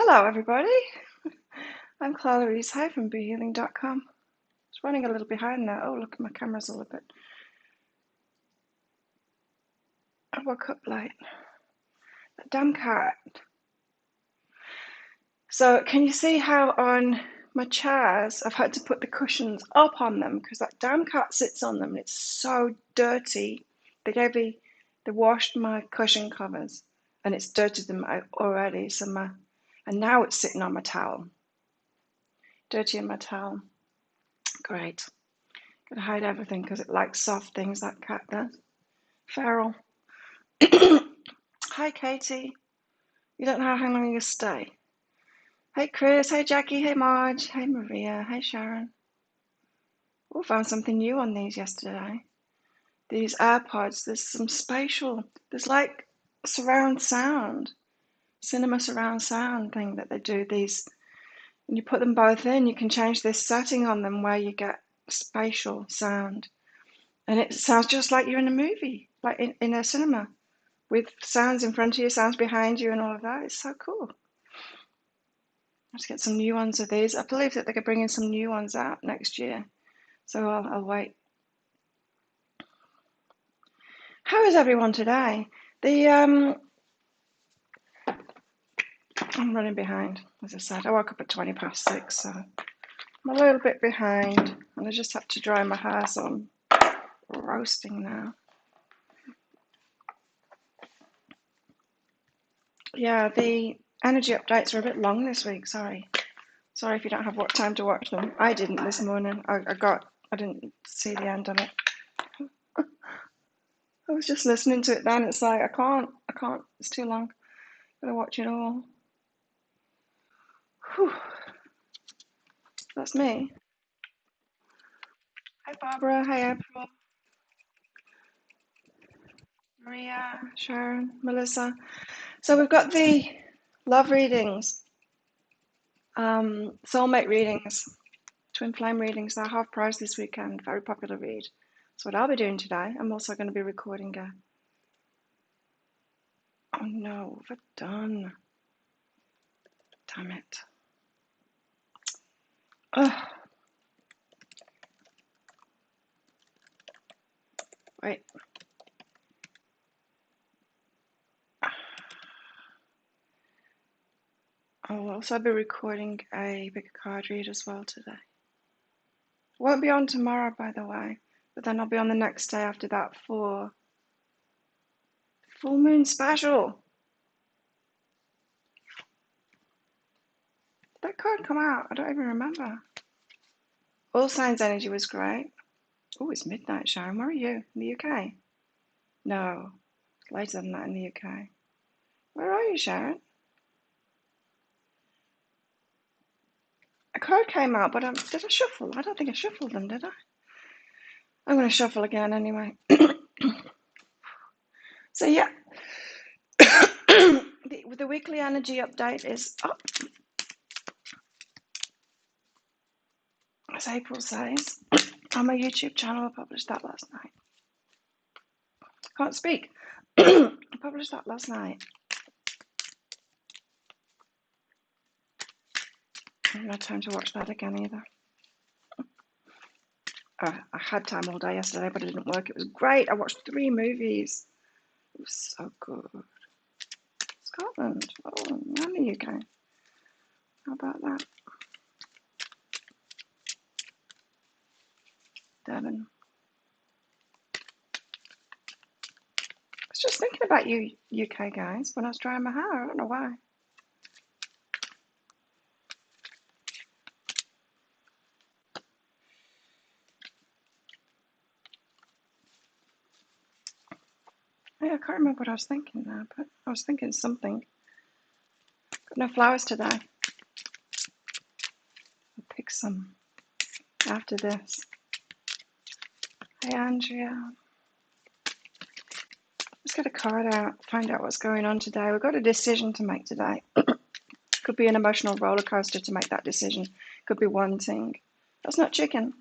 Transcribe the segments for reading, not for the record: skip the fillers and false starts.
Hello, everybody. I'm Claire Louise Hay from BeHealing.com. It's running a little behind now. Oh, look, my camera's a little bit. I woke up late. That damn cat. So, can you see how on my chairs I've had to put the cushions up on them because that damn cat sits on them and it's so dirty. They washed my cushion covers and it's dirtied them out already. And now it's sitting on my towel. Dirty in my towel. Great. Gotta hide everything because it likes soft things, that cat does. Feral. Hi, Katie. You don't know how long you stay. Hey, Chris. Hey, Jackie. Hey, Marge. Hey, Maria. Hey, Sharon. Oh, found something new on these yesterday. These AirPods. There's some spatial. There's like surround sound, cinema surround sound thing that they do. These, and you put them both in. You can change this setting on them where you get spatial sound, and it sounds just like you're in a movie, like in a cinema, with sounds in front of you, sounds behind you, and all of that. It's so cool. Let's get some new ones of these. I believe that they could bring in some new ones out next year, so I'll wait. How is everyone today? I'm running behind, as I said. I woke up at 6:20, so I'm a little bit behind, and I just had to dry my hair, so I'm roasting now. Yeah, the energy updates are a bit long this week. Sorry if you don't have time to watch them. I didn't this morning. I didn't see the end of it. I was just listening to it then. It's like I can't. It's too long. Gotta watch it all. Whew. That's me. Hi Barbara. Hi April. Maria. Sharon. Melissa. So we've got the love readings, soulmate readings, twin flame readings. They're half price this weekend. Very popular read. That's what I'll be doing today. I'm also going to be recording a. Oh no, overdone. Damn it. Ugh. Wait. I'll also be recording a big card read as well today. Won't be on tomorrow, by the way, but then I'll be on the next day after that for full moon special. Did that card come out? I don't even remember. All Signs Energy was great. Oh, it's midnight, Sharon. Where are you? In the UK? No, it's later than that in the UK. Where are you, Sharon? A card came out, but did I shuffle? I don't think I shuffled them, did I? I'm going to shuffle again anyway. So yeah, the weekly energy update is up. As April says, on my YouTube channel. I published that last night. Can't speak. I published that last night. I haven't had time to watch that again either. I had time all day yesterday, but it didn't work. It was great. I watched 3 movies. It was so good. Scotland. Oh, I'm in the UK. How about that? Devon. I was just thinking about you UK guys when I was drying my hair. I don't know why. Yeah, I can't remember what I was thinking now, but I was thinking something. Got no flowers today. I'll pick some after this. Hey, Andrea. Let's get a card out, find out what's going on today. We've got a decision to make today. Could be an emotional roller coaster to make that decision. Could be wanting. That's not chicken.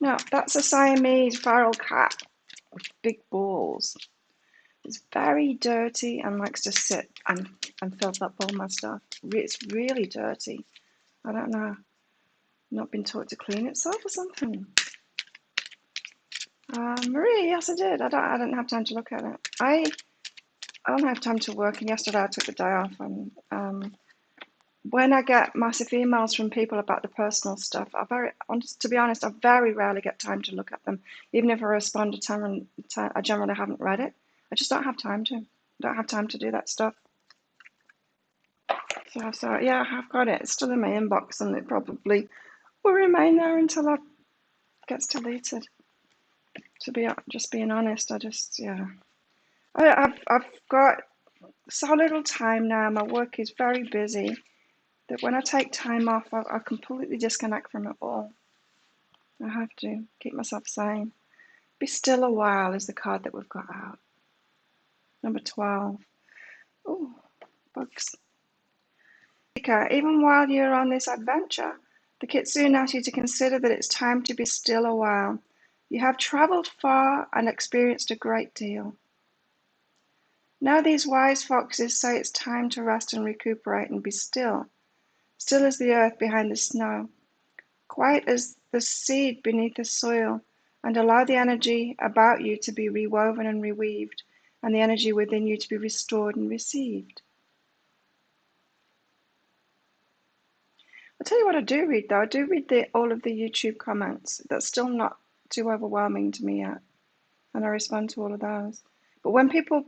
No, that's a Siamese feral cat with big balls. It's very dirty and likes to sit and fill up all my stuff. It's really dirty. I don't know. Not been taught to clean itself or something. Maria, yes, I did. I didn't have time to look at it. I don't have time to work, and yesterday I took the day off. And when I get massive emails from people about the personal stuff, to be honest, I very rarely get time to look at them. Even if I respond to time, I generally haven't read it. I just don't have time to. I don't have time to do that stuff. So yeah, I've got it. It's still in my inbox, and it probably will remain there until it gets deleted. To be just being honest, I've got so little time now. My work is very busy that when I take time off, I completely disconnect from it all. I have to keep myself sane. Be still a while is the card that we've got out. Number 12. Oh, bugs. Even while you're on this adventure, the Kitsune asks you to consider that it's time to be still a while. You have traveled far and experienced a great deal. Now these wise foxes say it's time to rest and recuperate and be still. Still as the earth behind the snow. Quiet as the seed beneath the soil, and allow the energy about you to be rewoven and reweaved, and the energy within you to be restored and received. I'll tell you what I do read though. I do read all of the YouTube comments. That's still not too overwhelming to me yet, and I respond to all of those. But when people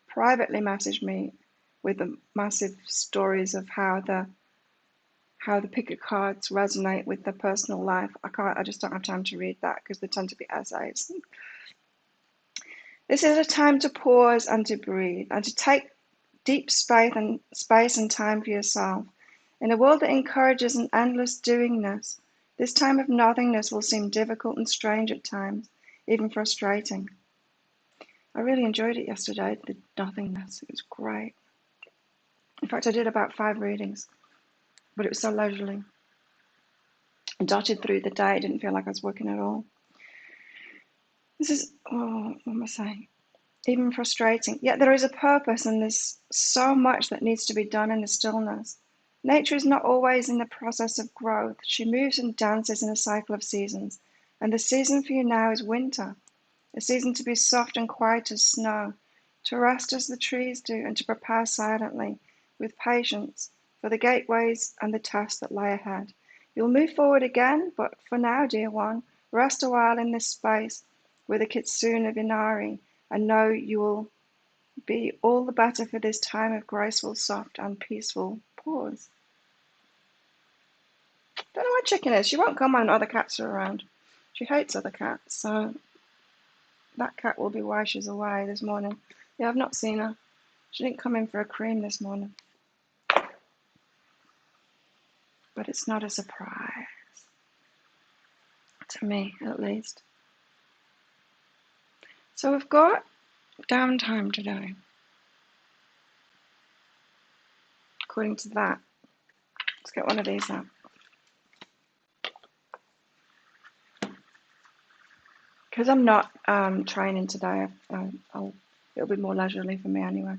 privately message me with the massive stories of how the pick of cards resonate with their personal life, I just don't have time to read that because they tend to be essays. This is a time to pause and to breathe and to take deep space and time for yourself. In a world that encourages an endless doingness, this time of nothingness will seem difficult and strange at times, even frustrating. I really enjoyed it yesterday, the nothingness. It was great. In fact, I did about 5 readings, but it was so leisurely. I dotted through the day. I didn't feel like I was working at all. This is, what am I saying? Even frustrating. Yet there is a purpose, and there's so much that needs to be done in the stillness. Nature is not always in the process of growth. She moves and dances in a cycle of seasons, and the season for you now is winter, a season to be soft and quiet as snow, to rest as the trees do, and to prepare silently, with patience, for the gateways and the tasks that lie ahead. You'll move forward again, but for now, dear one, rest a while in this space with the Kitsune of Inari, and know you will be all the better for this time of graceful, soft, and peaceful pause. Don't know what chicken is. She won't come when other cats are around. She hates other cats, so that cat will be why she's away this morning. Yeah, I've not seen her. She didn't come in for a cream this morning. But it's not a surprise. To me, at least. So we've got downtime today. According to that. Let's get one of these out. Because I'm not training today, it'll be more leisurely for me anyway.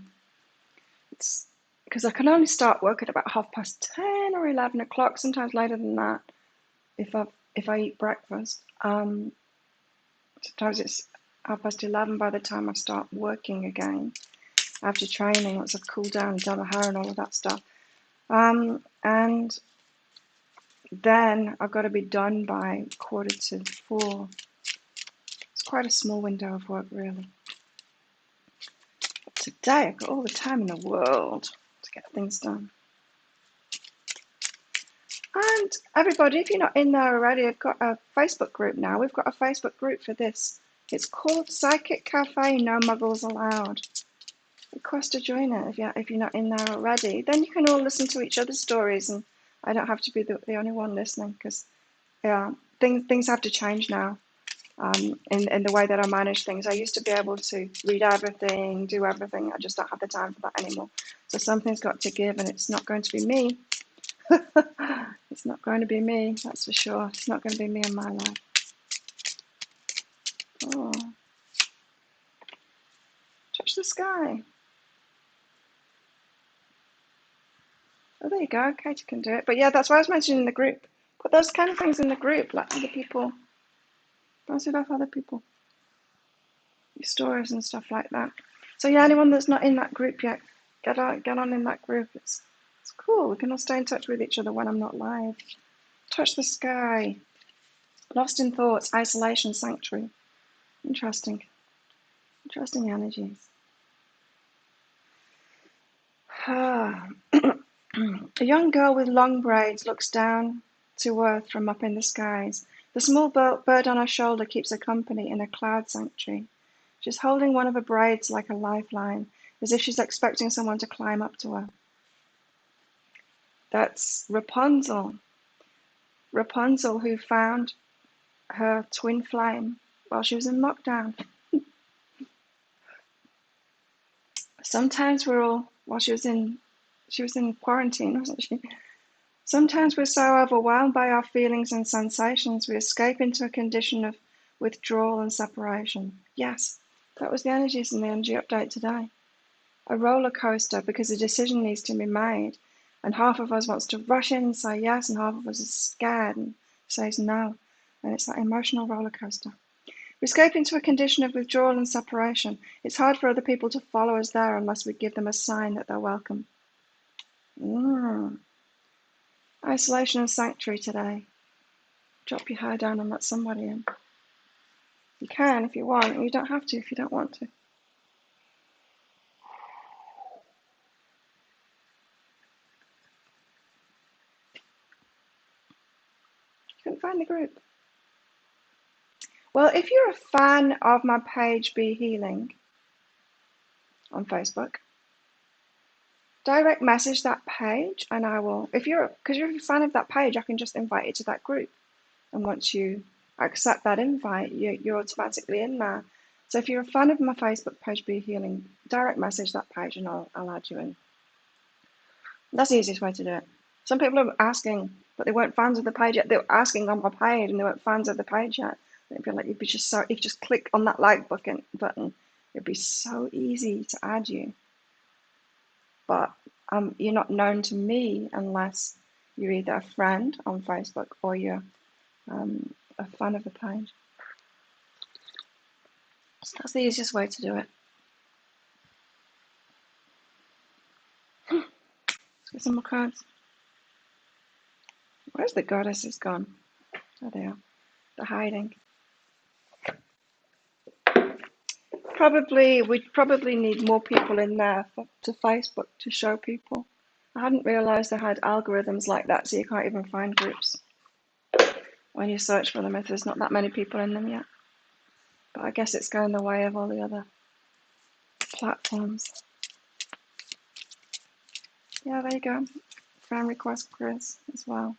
It's because I can only start work at about 10:30 or 11 o'clock, sometimes later than that, if I eat breakfast. Sometimes it's 11:30 by the time I start working again after training, once I've cooled down and done my hair and all of that stuff. And then I've got to be done by 4:45. It's quite a small window of work, really. But today I've got all the time in the world to get things done. And everybody, if you're not in there already, I've got a Facebook group now. We've got a Facebook group for this. It's called Psychic Cafe, No Muggles Allowed. Request to join it if you're not in there already. Then you can all listen to each other's stories, and I don't have to be the only one listening, because things have to change now. In the way that I manage things. I used to be able to read everything, do everything. I just don't have the time for that anymore. So something's got to give, and it's not going to be me. It's not going to be me, that's for sure. It's not going to be me in my life. Oh. Touch the sky. Oh, there you go. Katie can do it. But yeah, that's why I was mentioning in the group. Put those kind of things in the group, like other people. Bounce it off other people. Your stories and stuff like that. So yeah, anyone that's not in that group yet, get on in that group. It's cool. We can all stay in touch with each other when I'm not live. Touch the sky. Lost in thoughts, isolation, sanctuary. Interesting energies. A young girl with long braids looks down to earth from up in the skies. The small bird on her shoulder keeps her company in a cloud sanctuary. She's holding one of her braids like a lifeline, as if she's expecting someone to climb up to her. That's Rapunzel. Rapunzel, who found her twin flame while she was in lockdown. Sometimes she was in quarantine, wasn't she? Sometimes we're so overwhelmed by our feelings and sensations, we escape into a condition of withdrawal and separation. Yes, that was the energies in the energy update today. A roller coaster, because a decision needs to be made, and half of us wants to rush in and say yes, and half of us is scared and says no. And it's that emotional roller coaster. We escape into a condition of withdrawal and separation. It's hard for other people to follow us there unless we give them a sign that they're welcome. Isolation and sanctuary today. Drop your hair down and let somebody in. You can if you want, and you don't have to if you don't want to. You couldn't find the group. Well, if you're a fan of my page Be Healing on Facebook, direct message that page and I will, because you're a fan of that page, I can just invite you to that group. And once you accept that invite, you're automatically in there. So if you're a fan of my Facebook page Be Healing, direct message that page and I'll add you in. That's the easiest way to do it. Some people are asking, but they weren't fans of the page yet. They were asking on my page and they weren't fans of the page yet. It'd be like, if you just click on that like button, it'd be so easy to add you. But you're not known to me unless you're either a friend on Facebook or you're a fan of the page. So that's the easiest way to do it. Let's get some more cards. Where's the goddesses gone? There they are. They're hiding. We probably need more people in there to Facebook to show people. I hadn't realised they had algorithms like that, so you can't even find groups when you search for them if there's not that many people in them yet. But I guess it's going the way of all the other platforms. Yeah, there you go. Friend request Chris as well.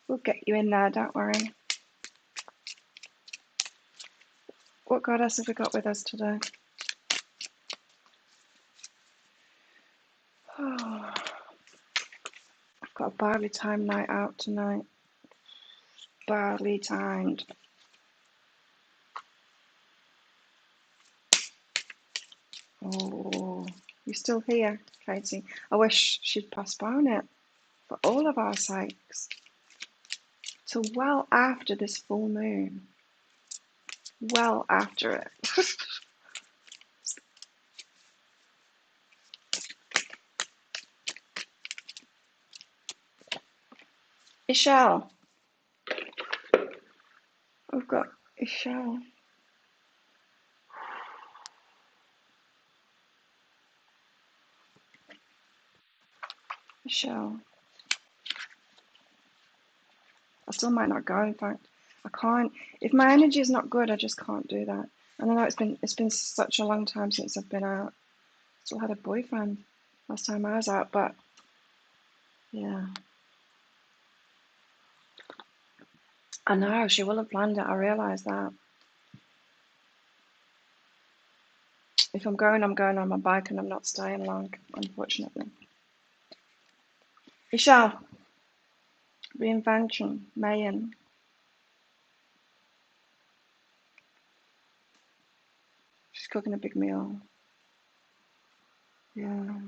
We'll get you in there, don't worry. What goddess have we got with us today? Oh, I've got a badly timed night out tonight. Badly timed. Oh, you're still here, Katie. I wish she'd postpone it for all of our sakes till well after this full moon. Well after it. Ishelle. We've got Ishelle. Ishelle. I still might not go, in fact. I can't. If my energy is not good, I just can't do that. And I know it's been such a long time since I've been out. Still had a boyfriend last time I was out, but yeah. I know, she will have planned it, I realise that. If I'm going on my bike and I'm not staying long, unfortunately. Ishelle. Reinvention. Mayan. cooking a big meal. Yeah.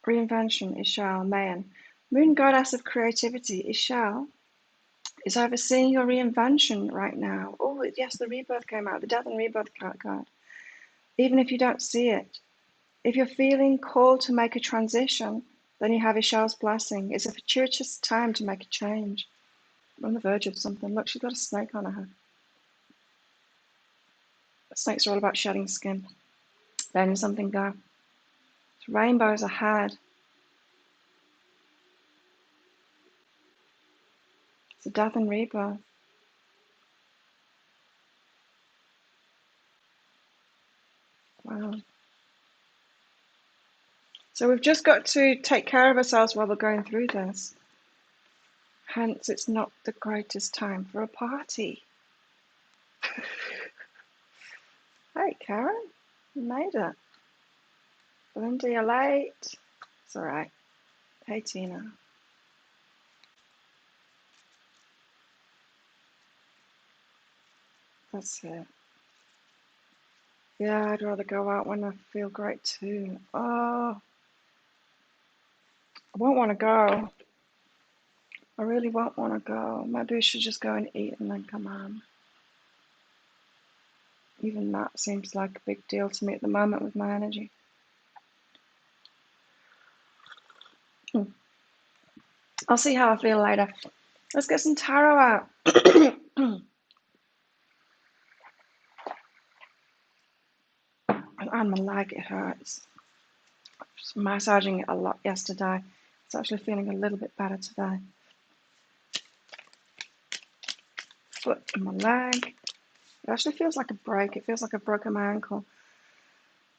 Reinvention, Ishal, Mayan. Moon goddess of creativity, Ishal, is overseeing your reinvention right now. Oh, yes, the rebirth came out, the death and rebirth card. Even if you don't see it, if you're feeling called to make a transition, then you have Ishal's blessing. It's a fortuitous time to make a change. I'm on the verge of something. Look, she's got a snake on her head. Snakes are all about shedding skin, letting something go. Rainbows ahead. It's a death and rebirth. Wow. So we've just got to take care of ourselves while we're going through this. Hence, it's not the greatest time for a party. Hey, Karen, you made it. Belinda, you're late. It's all right. Hey, Tina. That's it. Yeah, I'd rather go out when I feel great too. Oh, I won't want to go. I really won't want to go. Maybe we should just go and eat and then come home. Even that seems like a big deal to me at the moment with my energy. I'll see how I feel later. Let's get some tarot out. And my leg, it hurts. Just massaging it a lot yesterday. It's actually feeling a little bit better today. Foot and my leg. It actually feels like a break. It feels like I've broken my ankle.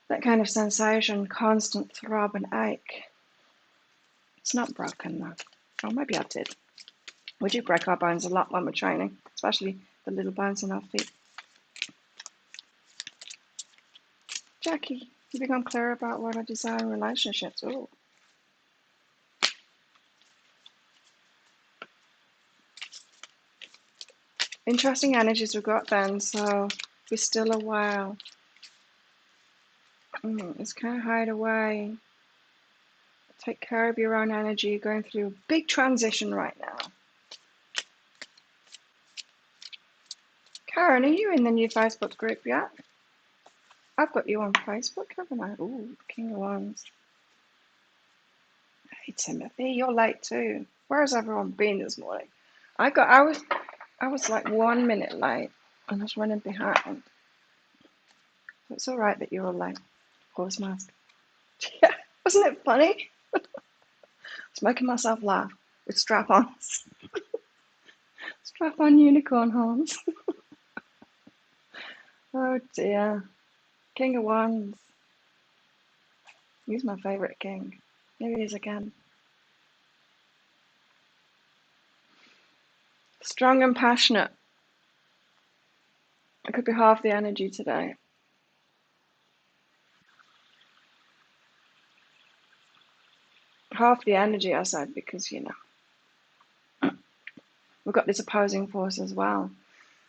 That kind of sensation, constant throb and ache. It's not broken though. Oh, maybe I did. We do break our bones a lot when we're training, especially the little bones in our feet. Jackie, you become clear about what I desire in relationships. Ooh. Interesting energies we've got then, so be still a while. It's kind of hide away. Take care of your own energy. You're going through a big transition right now. Karen, are you in the new Facebook group yet? I've got you on Facebook, haven't I? Ooh, King of Wands. Hey Timothy, you're late too. Where has everyone been this morning? I was like 1 minute late and I was running behind. So it's all right that you're all late. Horse mask. Yeah, wasn't it funny? I was making myself laugh with strap-ons. Strap-on unicorn horns. Oh dear. King of Wands. He's my favourite king. Here he is again. Strong and passionate. It could be half the energy today. Half the energy, I said, because, you know, we've got this opposing force as well.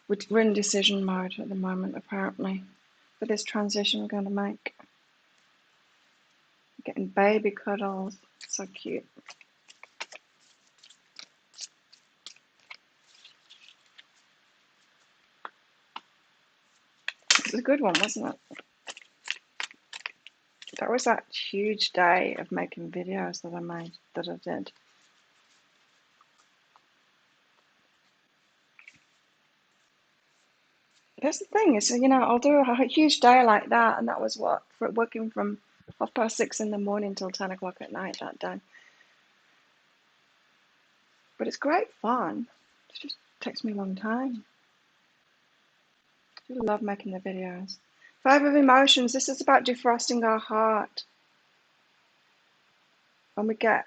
We're in decision mode at the moment, apparently, for this transition we're going to make. Getting baby cuddles. So cute. It was a good one, wasn't it? That was that huge day of making videos that I did. That's the thing is, you know, I'll do a huge day like that, and that was what, for working from 6:30 in the morning till 10 o'clock at night that day. But it's great fun. It just takes me a long time. I love making the videos. Five of Emotions. This is about defrosting our heart. When we get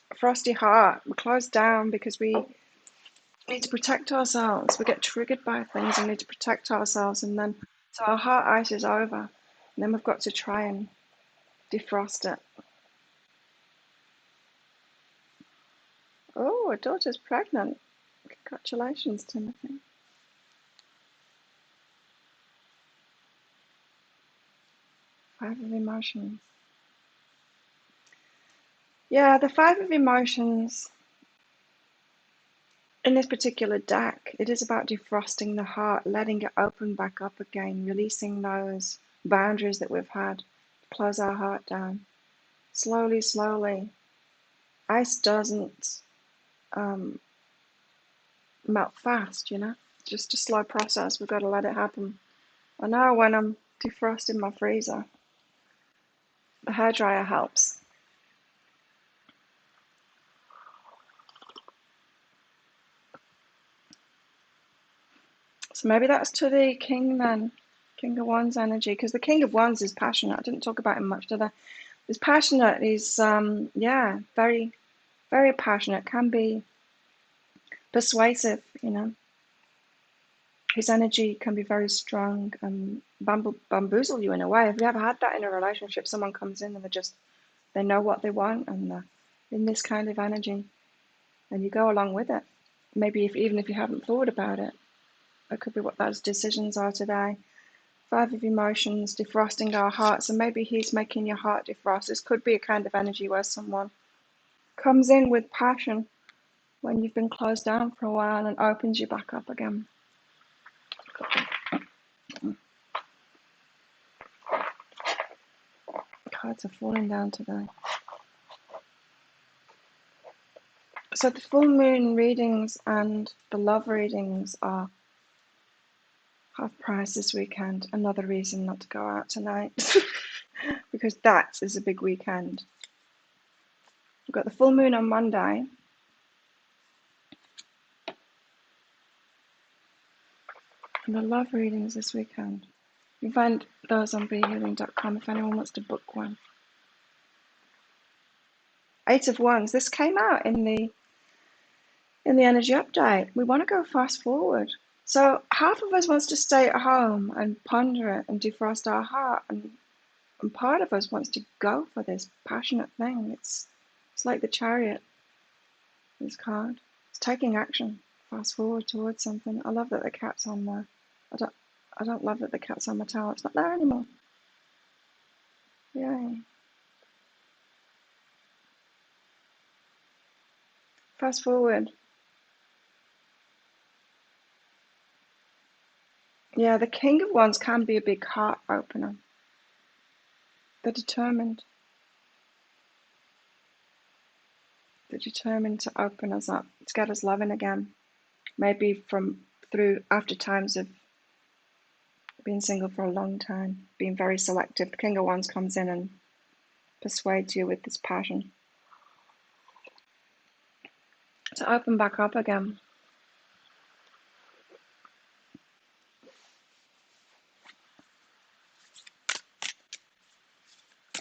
a frosty heart, we close down because we need to protect ourselves. We get triggered by things and need to protect ourselves, and then so our heart ice is over, and then we've got to try and defrost it. Oh, a daughter's pregnant. Congratulations, Timothy. Five of Emotions. Yeah, the Five of Emotions in this particular deck, it is about defrosting the heart, letting it open back up again, releasing those boundaries that we've had, close our heart down. Slowly, slowly. Ice doesn't um, melt fast, you know? It's just a slow process. We've got to let it happen. I know when I'm defrosting my freezer, the hairdryer helps. So maybe that's to the King then. King of Wands energy, because the King of Wands is passionate. I didn't talk about him much, did I? He's passionate. He's yeah, very, very passionate. Can be persuasive. You know, his energy can be very strong and bamboozle you in a way. Have you ever had that in a relationship? Someone comes in and they know what they want and they're in this kind of energy, and you go along with it. Maybe even if you haven't thought about it, that could be what those decisions are today. Five of Emotions, defrosting our hearts, and maybe he's making your heart defrost. This could be a kind of energy where someone comes in with passion when you've been closed down for a while and opens you back up again. Cards are falling down today. So the full moon readings and the love readings are half price this weekend. Another reason not to go out tonight. Because that is a big weekend. We've got the full moon on Monday. And the love readings this weekend. You can find those on behealing.com if anyone wants to book one. Eight of Wands. This came out in the energy update. We want to go fast forward. So half of us wants to stay at home and ponder it and defrost our heart, and part of us wants to go for this passionate thing. It's like the Chariot. This card. It's taking action. Fast forward towards something. I love that the cat's on there. I don't love that the cat's on my towel. It's not there anymore. Yay. Fast forward. Yeah, the King of Wands can be a big heart opener. They're determined. They're determined to open us up, to get us loving again. Maybe through after times of being single for a long time, being very selective. The King of Wands comes in and persuades you with this passion to open back up again.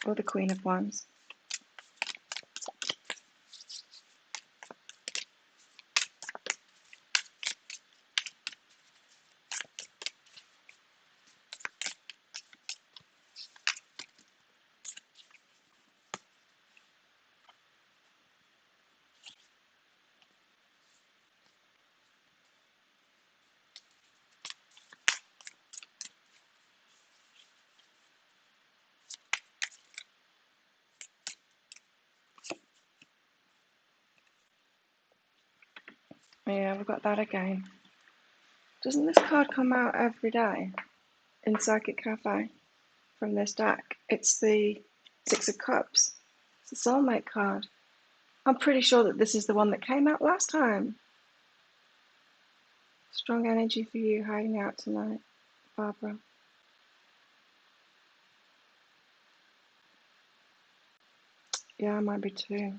Or the Queen of Wands. Yeah, we've got that again. Doesn't this card come out every day in Psychic Cafe from this deck? It's the Six of Cups. It's a soulmate card. I'm pretty sure that this is the one that came out last time. Strong energy for you hiding out tonight, Barbara. Yeah, might be too.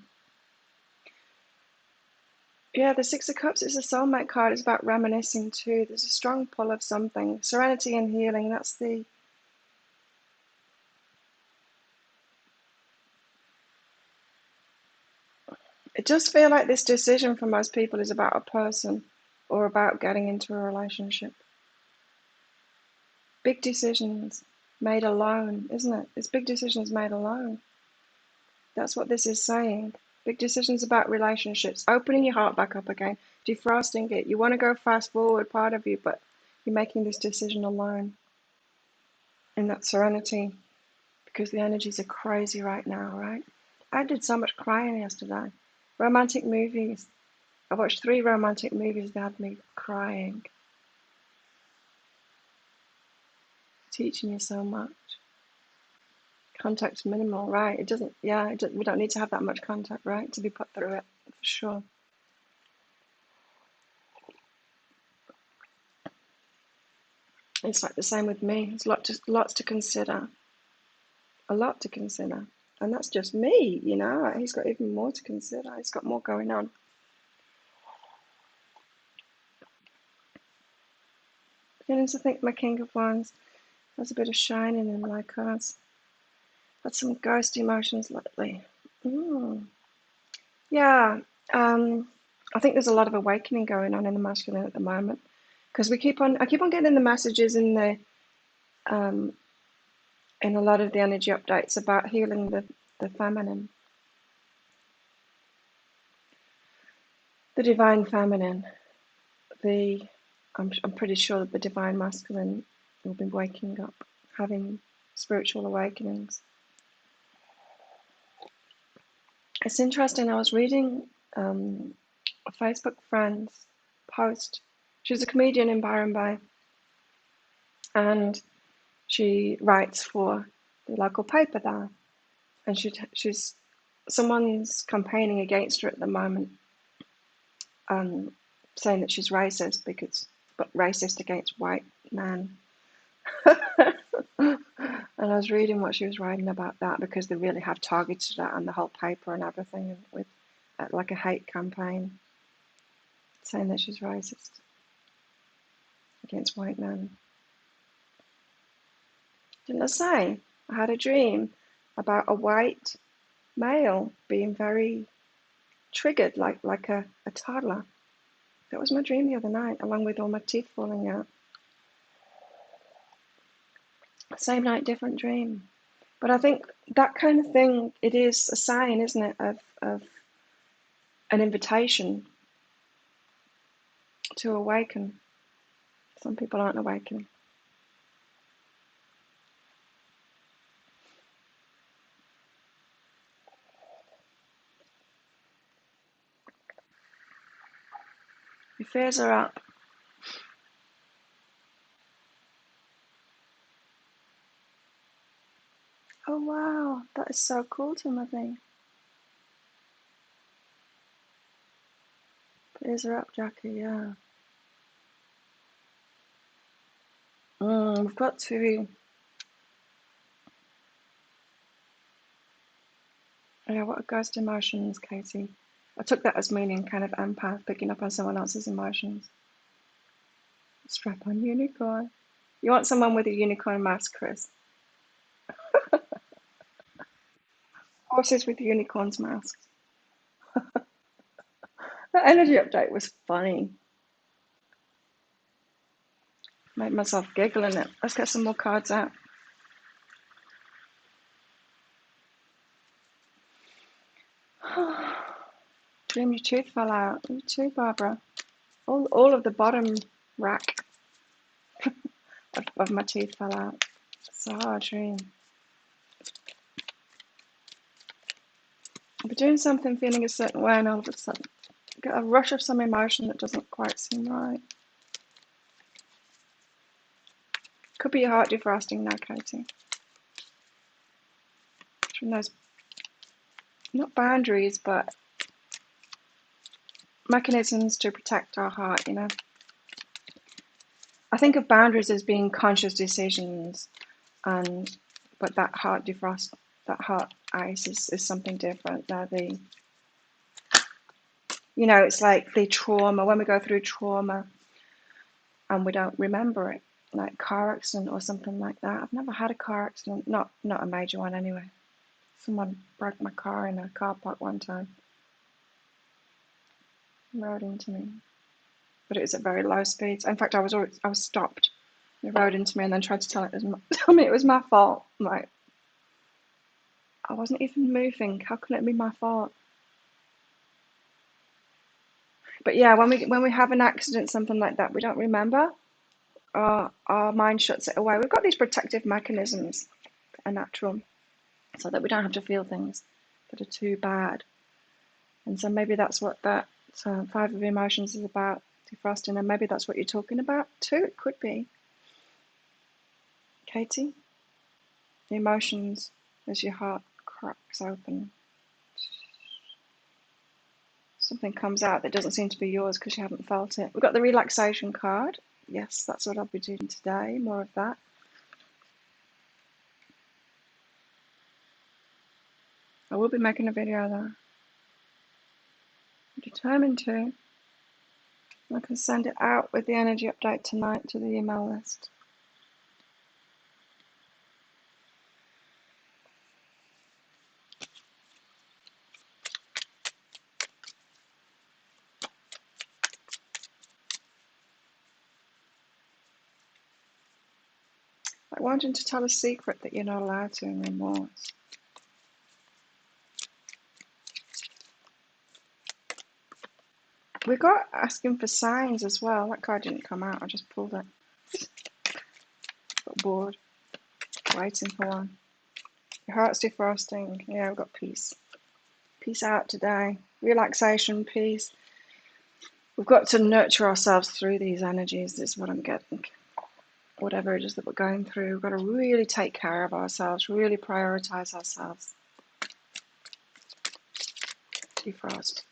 Yeah, the Six of Cups is a soulmate card. It's about reminiscing too. There's a strong pull of something. Serenity and healing, that's the... It does feel like this decision for most people is about a person or about getting into a relationship. Big decisions made alone, isn't it? It's big decisions made alone. That's what this is saying. Big decisions about relationships, opening your heart back up again, defrosting it. You want to go fast forward, part of you, but you're making this decision alone in that serenity because the energies are crazy right now, right? I did so much crying yesterday. Romantic movies. I watched 3 romantic movies that had me crying, teaching you so much. Contact's minimal, right? It doesn't, yeah, we don't need to have that much contact, right, to be put through it, for sure. It's like the same with me. There's lots to consider, a lot to consider. And that's just me, you know. He's got even more to consider. He's got more going on. Beginning to think my King of Wands has a bit of shine in him, like us. Had some ghost emotions lately. Yeah, I think there's a lot of awakening going on in the masculine at the moment because I keep on getting the messages in a lot of the energy updates about healing the feminine, the divine feminine. I'm pretty sure that the divine masculine will be waking up, having spiritual awakenings. It's interesting. I was reading a Facebook friend's post. She's a comedian in Byron Bay, and she writes for the local paper there. And she's someone's campaigning against her at the moment, saying that she's racist but racist against white men. And I was reading what she was writing about that because they really have targeted that on the whole paper and everything with like a hate campaign, saying that she's racist against white men. Didn't I say I had a dream about a white male being very triggered like a toddler? That was my dream the other night, along with all my teeth falling out. Same night, different dream. But I think that kind of thing, it is a sign, isn't it, of an invitation to awaken. Some people aren't awakening. Your fears are up. Oh wow, that is so cool, Timothy. Fears are up, Jackie, yeah. We've got to... Yeah, what are ghost emotions, Katie? I took that as meaning kind of empath, picking up on someone else's emotions. Strap on unicorn. You want someone with a unicorn mask, Chris? Horses with unicorns masks. That energy update was funny. Made myself giggle in it. Let's get some more cards out. Dream your tooth fell out. You too, Barbara. All of the bottom rack of my teeth fell out. It's a hard dream. I'll be doing something, feeling a certain way, and all of a sudden get a rush of some emotion that doesn't quite seem right. Could be your heart defrosting now, Katie. From those, not boundaries, but mechanisms to protect our heart, you know. I think of boundaries as being conscious decisions, but that heart defrost, that heart ice is something different. It's like the trauma, when we go through trauma and we don't remember it, like car accident or something like that. I've never had a car accident, not a major one anyway. Someone broke my car in a car park one time, rode into me, but it was at very low speeds. In fact, I was stopped. They rode into me and then tried to tell me it was my fault. I'm like, I wasn't even moving. How can it be my fault? But yeah, when we have an accident, something like that, we don't remember. Our mind shuts it away. We've got these protective mechanisms that are natural, so that we don't have to feel things that are too bad. And so maybe that's what that five of emotions is about, defrosting, and maybe that's what you're talking about too. It could be, Katie. The emotions as your heart cracks open. Something comes out that doesn't seem to be yours because you haven't felt it. We've got the relaxation card. Yes, that's what I'll be doing today. More of that. I will be making a video though. I'm determined to. I can send it out with the energy update tonight to the email list. Like wanting to tell a secret that you're not allowed to, and remorse. We got asking for signs as well. That card didn't come out. I just pulled it. Got bored, waiting for one. Your heart's defrosting. Yeah, we've got peace. Peace out today. Relaxation, peace. We've got to nurture ourselves through these energies. This is what I'm getting. Whatever it is that we're going through, we've got to really take care of ourselves, really prioritize ourselves. Defrost.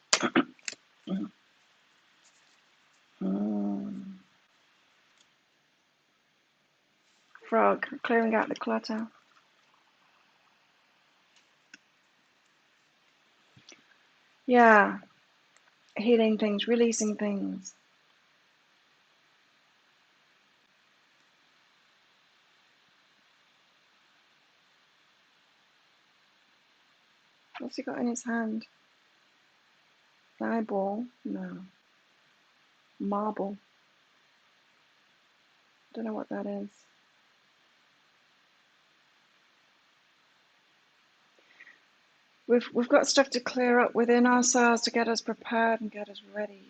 Frog, clearing out the clutter. Yeah, healing things, releasing things. What's he got in his hand? Eyeball? No. Marble. Don't know what that is. We've got stuff to clear up within ourselves to get us prepared and get us ready.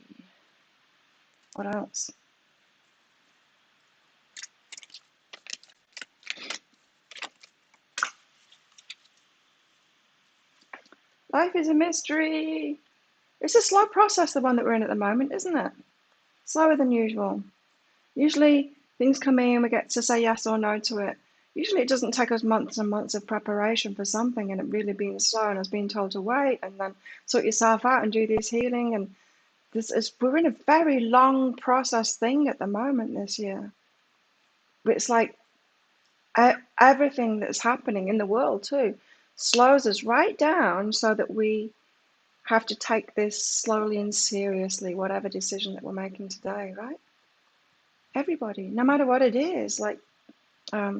What else? Life is a mystery. It's a slow process, the one that we're in at the moment, isn't it? Slower than usual. Usually things come in, we get to say yes or no to it. Usually it doesn't take us months and months of preparation for something and it really being slow and us being told to wait and then sort yourself out and do this healing. And we're in a very long process thing at the moment this year. It's like everything that's happening in the world too slows us right down so that we have to take this slowly and seriously, whatever decision that we're making today, right? Everybody, no matter what it is, like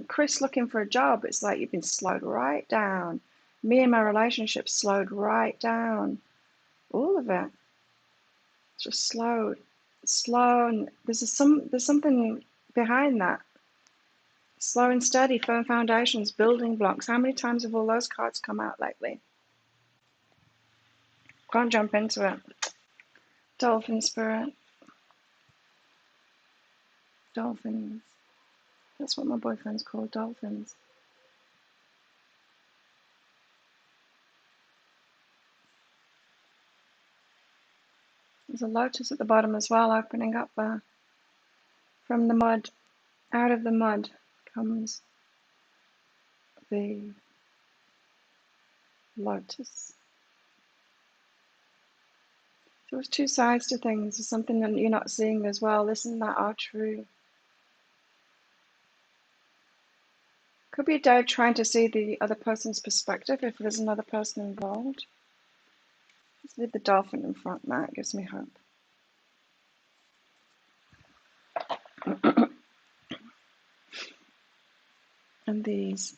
Chris looking for a job, it's like you've been slowed right down. Me and my relationship slowed right down. All of it. It's just slowed. Slow, and there's something behind that. Slow and steady, firm foundations, building blocks. How many times have all those cards come out lately? Can't jump into it. Dolphin spirit. Dolphins. That's what my boyfriend's called, dolphins. There's a lotus at the bottom as well, opening up there. From the mud, out of the mud comes the lotus. So there's two sides to things. There's something that you're not seeing as well. Listen, that are true. Could be a day trying to see the other person's perspective if there's another person involved. Let's leave the dolphin in front now. It gives me hope. And these.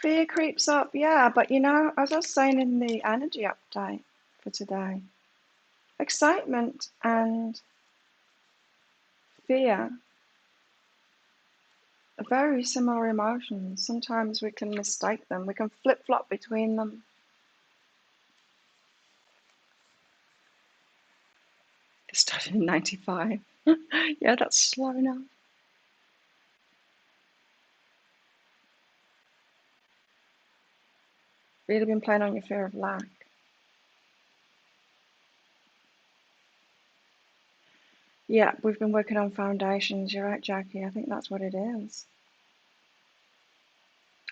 Fear creeps up, yeah, but you know, as I was saying in the energy update for today, excitement and fear very similar emotions. Sometimes we can mistake them. We can flip-flop between them. It started in 95. Yeah, that's slow enough. Really been playing on your fear of lack. Yeah, we've been working on foundations. You're right, Jackie. I think that's what it is.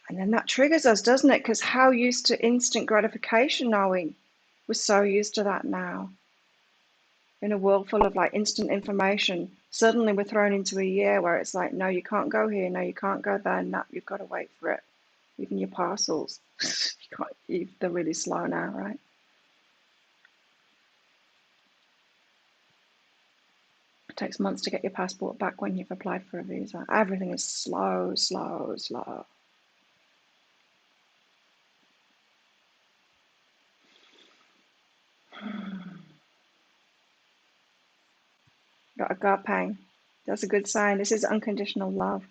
And then that triggers us, doesn't it? Because how used to instant gratification are we? We're so used to that now. In a world full of like instant information, suddenly we're thrown into a year where it's like, no, you can't go here, no, you can't go there, no, you've got to wait for it. Even your parcels, they're really slow now, right? It takes months to get your passport back when you've applied for a visa. Everything is slow, slow, slow. Got agape. That's a good sign. This is unconditional love.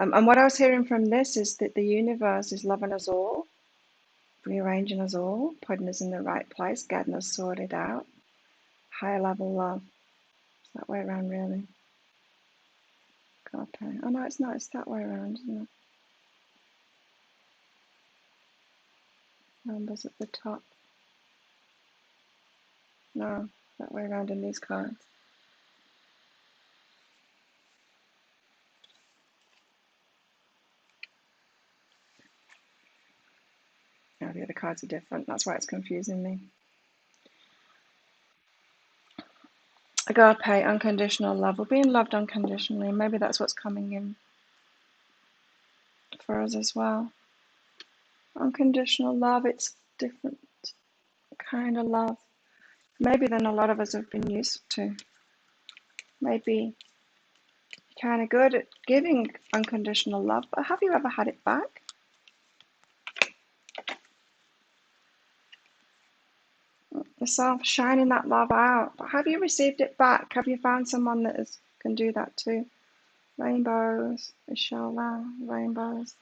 And what I was hearing from this is that the universe is loving us all, rearranging us all, putting us in the right place, getting us sorted out. Higher level love. It's that way around, really. Agape. Oh no, it's not. It's that way around, isn't it? Numbers at the top. No, that way around in these cards. No, the other cards are different. That's why it's confusing me. Agape, unconditional love. We're being loved unconditionally. Maybe that's what's coming in for us as well. Unconditional love, it's different kind of love. Maybe than a lot of us have been used to. Maybe you're kind of good at giving unconditional love, but have you ever had it back? Yourself shining that love out. But have you received it back? Have you found someone that can do that too? Rainbows, inshallah, rainbows.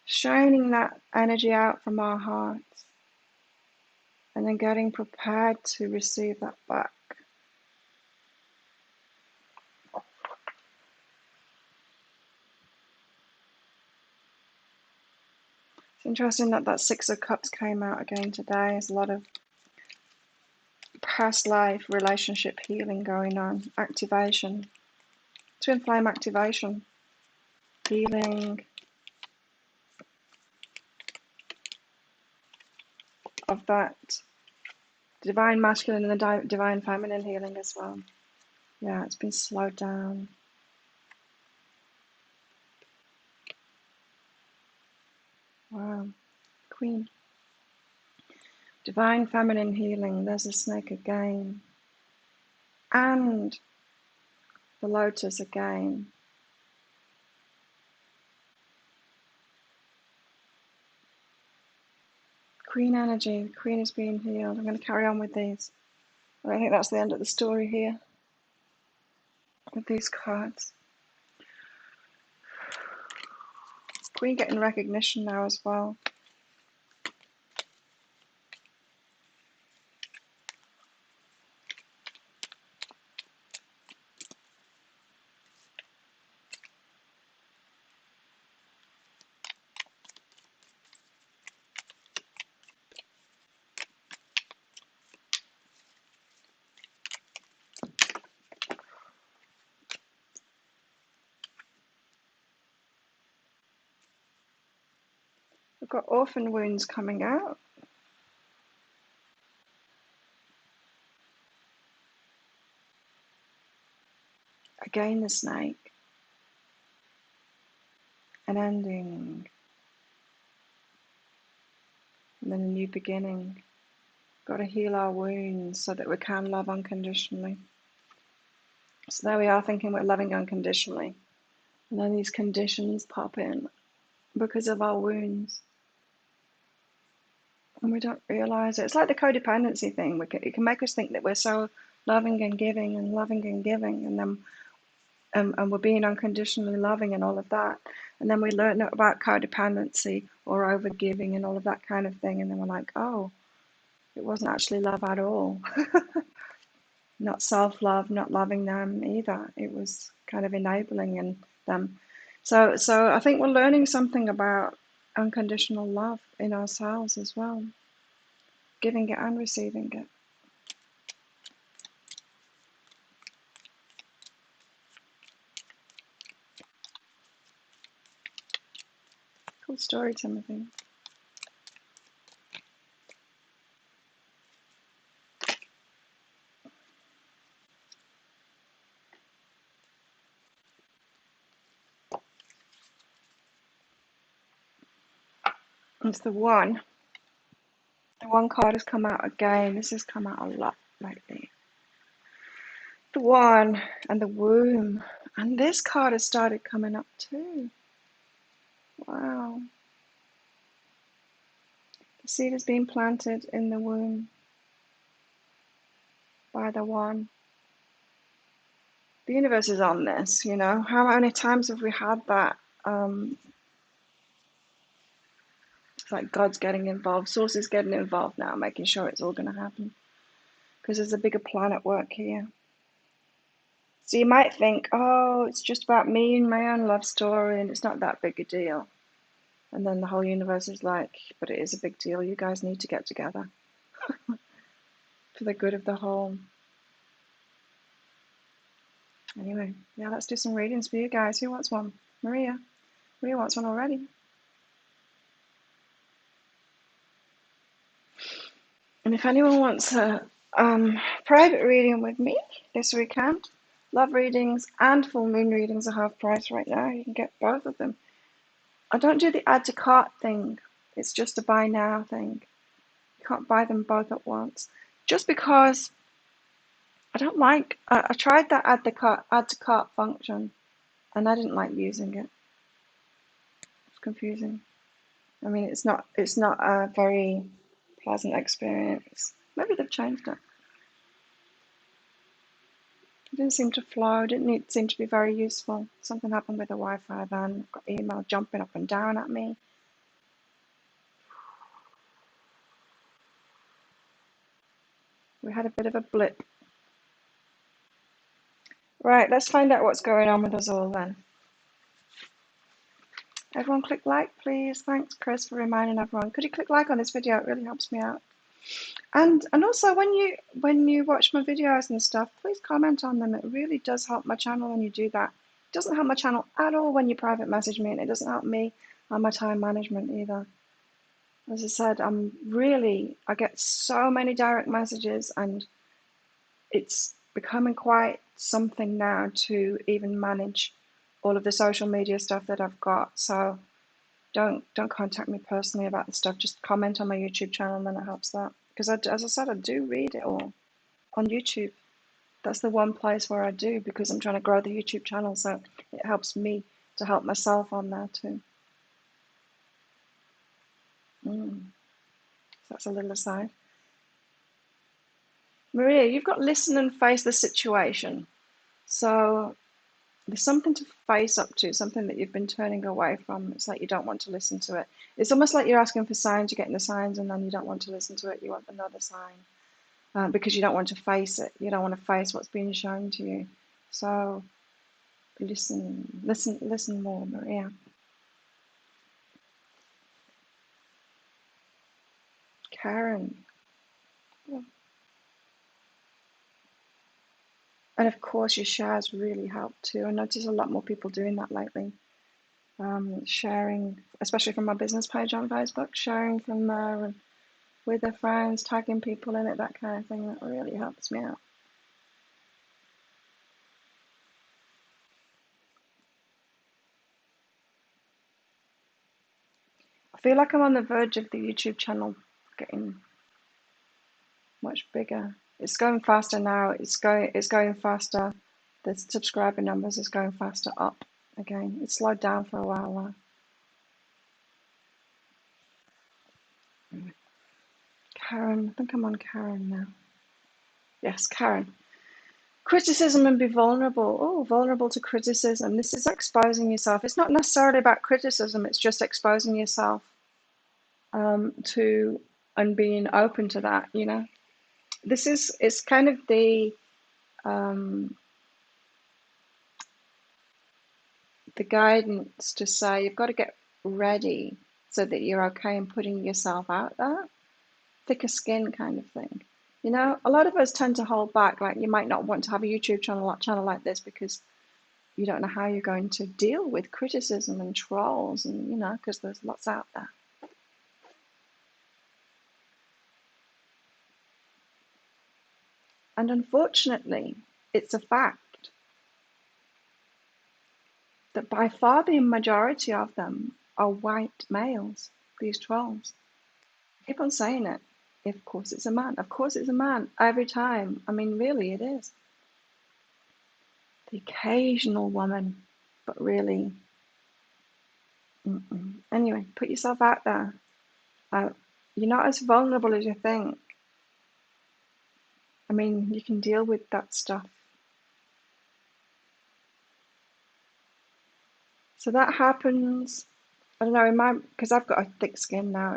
Shining that energy out from our hearts and then getting prepared to receive that back. It's interesting that that Six of Cups came out again today. There's a lot of past life relationship healing going on. Activation. Twin flame activation. Healing of that divine masculine and the divine feminine healing as well. Yeah, it's been slowed down. Wow. Queen. Divine feminine healing. There's a snake again. And the lotus again. Queen energy. The queen is being healed. I'm going to carry on with these. I think that's the end of the story here with these cards. Queen getting recognition now as well. We've got orphan wounds coming out. Again the snake. An ending. And then a new beginning. Got to heal our wounds so that we can love unconditionally. So there we are thinking we're loving unconditionally. And then these conditions pop in because of our wounds. And we don't realize it. It's like the codependency thing. It can make us think that we're so loving and giving and loving and giving. And then and we're being unconditionally loving and all of that. And then we learn about codependency or overgiving and all of that kind of thing. And then we're like, oh, it wasn't actually love at all. Not self-love, not loving them either. It was kind of enabling them. So I think we're learning something about unconditional love in ourselves as well, giving it and receiving it. Cool story, Timothy. It's the one. The one card has come out again. This has come out a lot lately. The one and the womb. And this card has started coming up too. Wow. The seed has been planted in the womb by the one. The universe is on this, you know. How many times have we had that? It's like God's getting involved, Source is getting involved now, making sure it's all going to happen. Because there's a bigger plan at work here. So you might think, oh, it's just about me and my own love story, and it's not that big a deal. And then the whole universe is like, but it is a big deal. You guys need to get together for the good of the whole. Anyway, yeah, let's do some readings for you guys. Who wants one? Maria. Maria wants one already. And if anyone wants a private reading with me this weekend, love readings and full moon readings are half price right now. You can get both of them. I don't do the add to cart thing. It's just a buy now thing. You can't buy them both at once. Just because I don't like. I tried that add to cart function, and I didn't like using it. It's confusing. I mean, it's not a very pleasant experience. Maybe they've changed it. It didn't seem to flow. It didn't seem to be very useful. Something happened with the Wi-Fi then. I've got email jumping up and down at me. We had a bit of a blip. Right, let's find out what's going on with us all then. Everyone click like, please. Thanks, Chris, for reminding everyone. Could you click like on this video? It really helps me out. And also when you watch my videos and stuff, please comment on them. It really does help my channel when you do that. It doesn't help my channel at all when you private message me, and it doesn't help me on my time management either. As I said, I get so many direct messages, and it's becoming quite something now to even manage all of the social media stuff that I've got. So don't contact me personally about the stuff. Just comment on my YouTube channel, and then it helps that. Because as I said, I do read it all on YouTube. That's the one place where I do, because I'm trying to grow the YouTube channel, so it helps me to help myself on there too. So that's a little aside. Maria, you've got listen and face the situation. So there's something to face up to, something that you've been turning away from. It's like you don't want to listen to it. It's almost like you're asking for signs, you're getting the signs, and then you don't want to listen to it. You want another sign because you don't want to face it. You don't want to face what's being shown to you. So listen more, Maria. Karen. And of course, your shares really help too. I notice a lot more people doing that lately. Sharing, especially from my business page on Facebook, sharing from there and with their friends, tagging people in it, that kind of thing. That really helps me out. I feel like I'm on the verge of the YouTube channel getting much bigger. It's going faster now. It's going faster. The subscriber numbers is going faster up again. It slowed down for a while there. Karen, I think I'm on Karen now. Yes, Karen. Criticism and be vulnerable. Oh, vulnerable to criticism. This is exposing yourself. It's not necessarily about criticism, it's just exposing yourself to and being open to that, you know. It's kind of um, the guidance to say you've got to get ready so that you're okay in putting yourself out there. Thicker skin kind of thing. You know, a lot of us tend to hold back. Like you might not want to have a YouTube channel like this because you don't know how you're going to deal with criticism and trolls, and you know, because there's lots out there. And unfortunately, it's a fact that by far the majority of them are white males, these trolls. Keep on saying it. Of course it's a man. Of course it's a man. Every time. I mean, really, it is. The occasional woman, but really. Anyway, put yourself out there. You're not as vulnerable as you think. I mean, you can deal with that stuff. So that happens. I don't know, because I've got a thick skin now,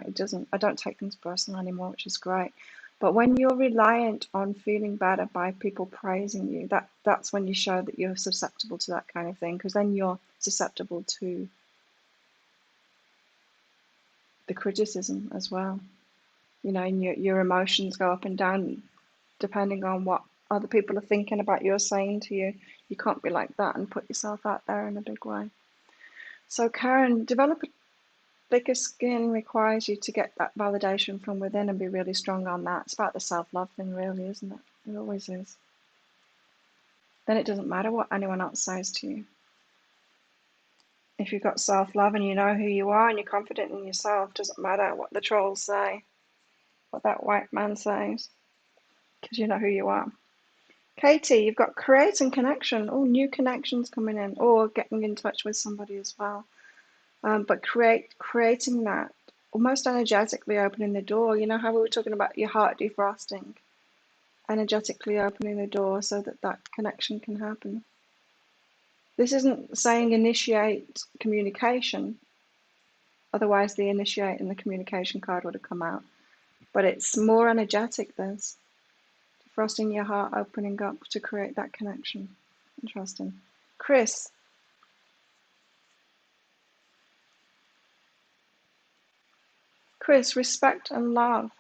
I don't take things personal anymore, which is great. But when you're reliant on feeling better by people praising you, that's when you show that you're susceptible to that kind of thing, because then you're susceptible to the criticism as well. You know, and your emotions go up and down depending on what other people are thinking about you or saying to you. You can't be like that and put yourself out there in a big way. So Karen, develop a thicker skin requires you to get that validation from within and be really strong on that. It's about the self-love thing, really, isn't it? It always is. Then it doesn't matter what anyone else says to you. If you've got self-love and you know who you are and you're confident in yourself, it doesn't matter what the trolls say, what that white man says, because you know who you are. Katie, you've got creating connection. Oh, new connections coming in, or getting in touch with somebody as well. But creating that, almost energetically opening the door. You know how we were talking about your heart defrosting, energetically opening the door so that that connection can happen. This isn't saying initiate communication, otherwise the initiate and the communication card would have come out. But it's more energetic, this. Defrosting your heart, opening up to create that connection. Interesting. Chris. Chris, respect and love.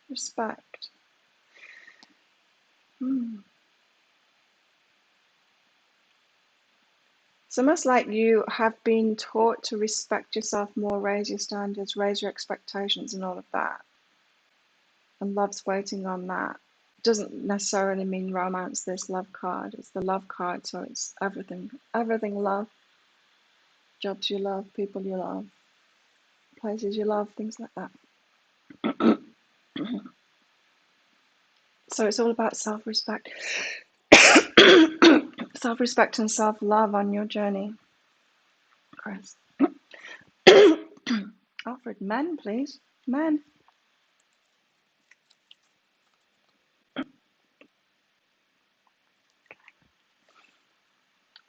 Respect. It's almost like you have been taught to respect yourself more, raise your standards, raise your expectations, and all of that. And love's waiting on that. Doesn't necessarily mean romance, this love card. It's the love card, so it's everything. Everything love. Jobs you love, people you love, places you love, things like that. So it's all about self-respect. Self-respect and self-love on your journey, Chris. Alfred, men, please. Men.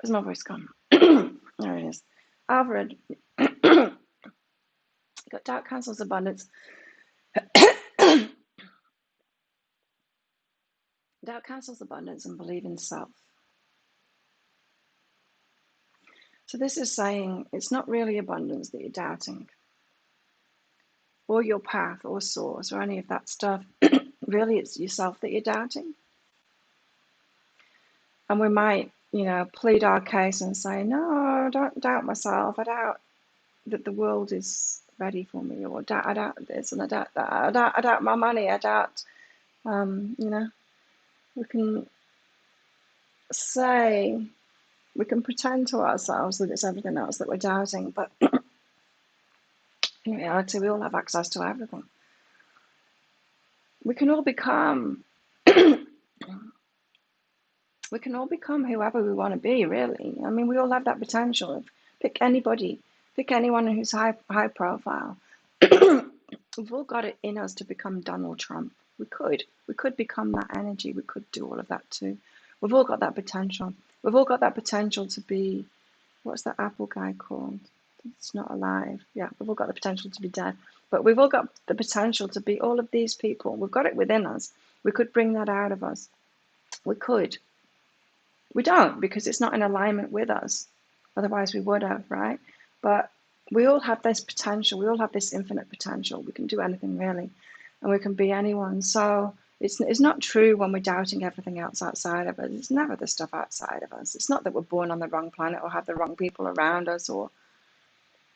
Where's my voice gone? There it is. Alfred. Got doubt cancels abundance. Doubt cancels abundance and believe in self. So this is saying it's not really abundance that you're doubting, or your path, or source, or any of that stuff. Really, it's yourself that you're doubting. And we might, plead our case and say, no, I don't doubt myself. I doubt that the world is ready for me, or I doubt this, and I doubt that. I doubt my money. I doubt, we can say, we can pretend to ourselves that it's everything else that we're doubting, but in reality, we all have access to everything. We can all become whoever we want to be, really. I mean, we all have that potential. Pick anybody, pick anyone who's high profile. We've all got it in us to become Donald Trump. We could. We could become that energy. We could do all of that too. We've all got that potential. We've all got that potential to be, what's that Apple guy called? It's not alive. Yeah, we've all got the potential to be dead. But we've all got the potential to be all of these people. We've got it within us. We could bring that out of us. We could. We don't, because it's not in alignment with us. Otherwise we would have, right? But we all have this potential. We all have this infinite potential. We can do anything really, and we can be anyone. So it's not true when we're doubting everything else outside of us. It's never the stuff outside of us. It's not that we're born on the wrong planet or have the wrong people around us, or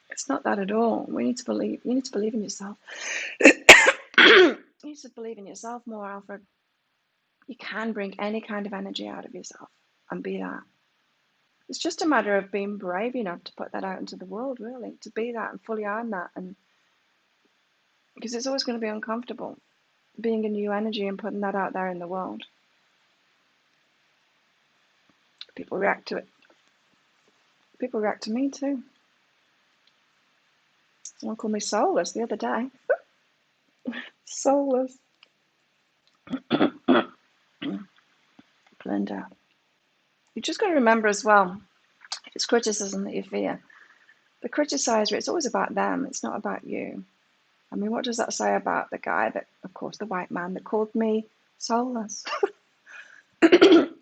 it's not that at all. We need to believe. You need to believe in yourself. You need to believe in yourself more, Alfred. You can bring any kind of energy out of yourself and be that. It's just a matter of being brave enough to put that out into the world, really, to be that and fully own that. And because it's always going to be uncomfortable being a new energy and putting that out there in the world. People react to it. People react to me too. Someone called me soulless the other day. Soulless. Belinda. You just got to remember as well, if it's criticism that you fear, the criticizer, it's always about them. It's not about you. I mean, what does that say about the guy that, of course, the white man that called me soulless? It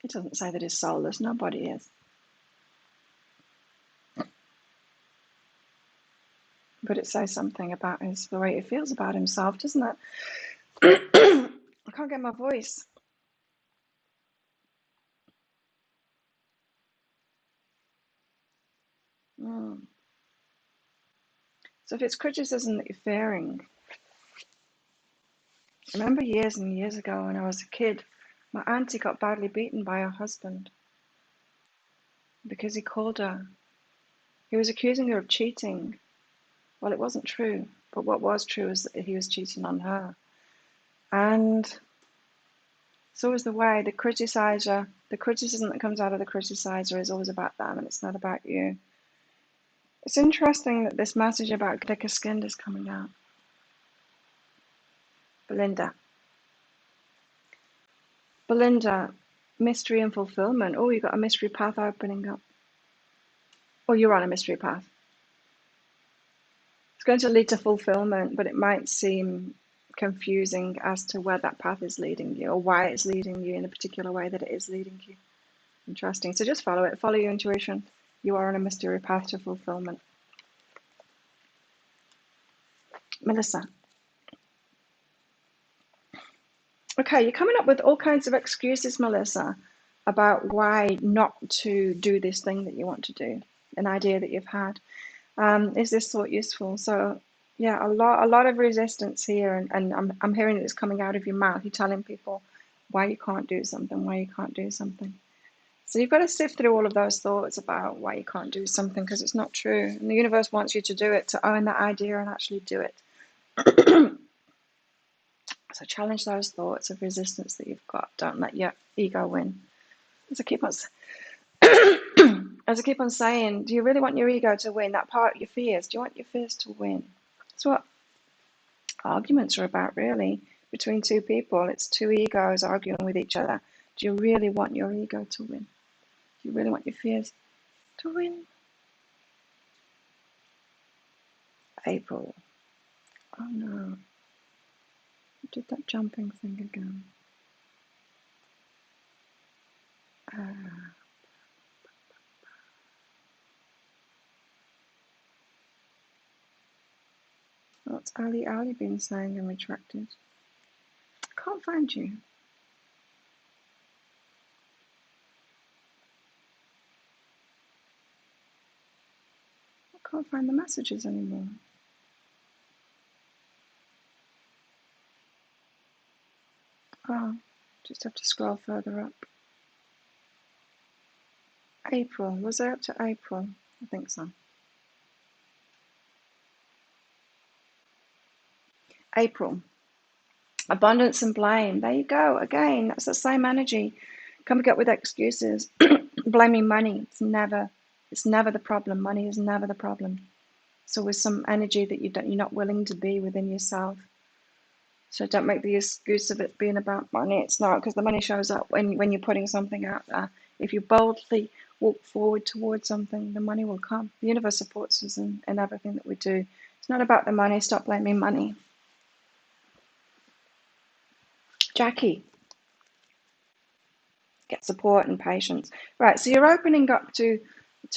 doesn't say that he's soulless. Nobody is. But it says something about the way he feels about himself, doesn't it? I can't get my voice. So if it's criticism that you're fearing, I remember years and years ago when I was a kid, my auntie got badly beaten by her husband because he called her. He was accusing her of cheating. Well, it wasn't true, but what was true is that he was cheating on her. And so is the way the criticizer, the criticism that comes out of the criticizer is always about them, and it's not about you. It's interesting that this message about thicker skinned is coming out. Belinda, mystery and fulfillment. Oh, you got a mystery path opening up. Oh, you're on a mystery path. It's going to lead to fulfillment, but it might seem confusing as to where that path is leading you or why it's leading you in a particular way that it is leading you. Interesting. So just follow it. Follow your intuition. You are on a mystery path to fulfillment. Melissa. Okay, you're coming up with all kinds of excuses, Melissa, about why not to do this thing that you want to do, an idea that you've had. Is this thought useful? So yeah, a lot of resistance here, and I'm hearing it's coming out of your mouth. You're telling people why you can't do something, why you can't do something. So you've got to sift through all of those thoughts about why you can't do something, because it's not true. And the universe wants you to do it, to own that idea and actually do it. So challenge those thoughts of resistance that you've got. Don't let your ego win. As I keep on saying, do you really want your ego to win? That part, your fears. Do you want your fears to win? That's what arguments are about, really. Between two people, it's two egos arguing with each other. Do you really want your ego to win? Do you really want your fears to win? April. Oh no. I did that jumping thing again. What's Ali been saying and retracted? I can't find you. I can't find the messages anymore. Oh, just have to scroll further up. April. Was I up to April? I think so. April. Abundance and blame. There you go. Again, that's the same energy. Coming up with excuses. Blaming money. It's never the problem. Money is never the problem. So with some energy that you're not willing to be within yourself. So don't make the excuse of it being about money. It's not, because the money shows up when you're putting something out there. If you boldly walk forward towards something, the money will come. The universe supports us in everything that we do. It's not about the money. Stop blaming money. Jackie, get support and patience. Right, so you're opening up to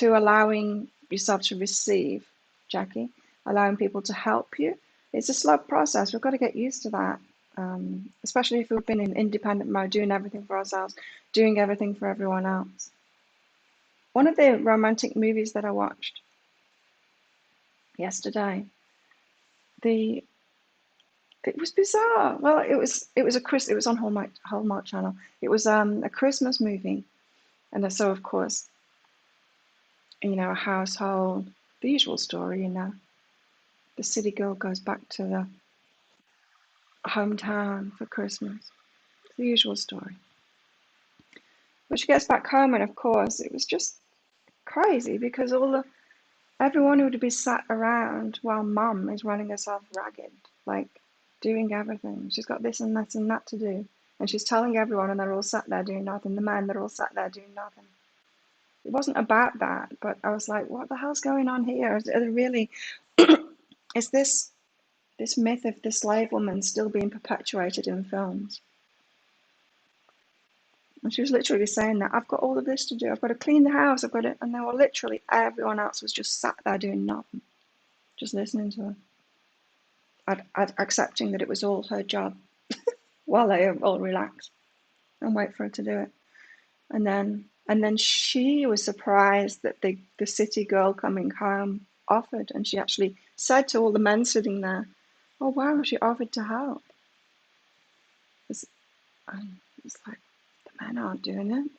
allowing yourself to receive, Jackie, allowing people to help you. It's a slow process. We've got to get used to that, especially if we've been in independent mode, doing everything for ourselves, doing everything for everyone else. One of the romantic movies that I watched yesterday, it was bizarre. Well, it was on Hallmark Channel. It was a Christmas movie, and so of course, a household, the usual story, the city girl goes back to the hometown for Christmas. It's the usual story. But she gets back home, and of course, it was just crazy because everyone would be sat around while Mum is running herself ragged, like doing everything. She's got this and that and that to do, and she's telling everyone, and they're all sat there doing nothing. The men, they're all sat there doing nothing. It wasn't about that, but I was like, what the hell's going on here? Is this myth of the slave woman still being perpetuated in films? And she was literally saying that I've got all of this to do. I've got to clean the house. I've got to, and they were literally everyone else was just sat there doing nothing, just listening to her, accepting that it was all her job, while they all relaxed and wait for her to do it. And then she was surprised that the city girl coming home offered, and she actually said to all the men sitting there, "Oh wow, she offered to help." It's, it's like the men aren't doing it.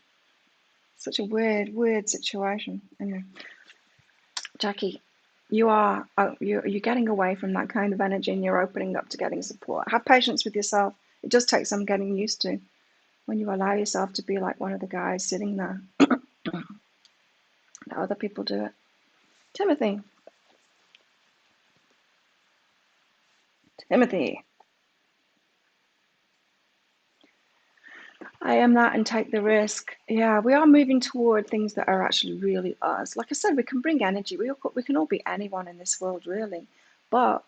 Such a weird situation. Anyway, Jackie, you're getting away from that kind of energy, and you're opening up to getting support. Have patience with yourself. It does take some getting used to when you allow yourself to be like one of the guys sitting there. Let other people do it. Timothy. I am that and take the risk. Yeah, we are moving toward things that are actually really us. Like I said, we can bring energy. We can all be anyone in this world, really. But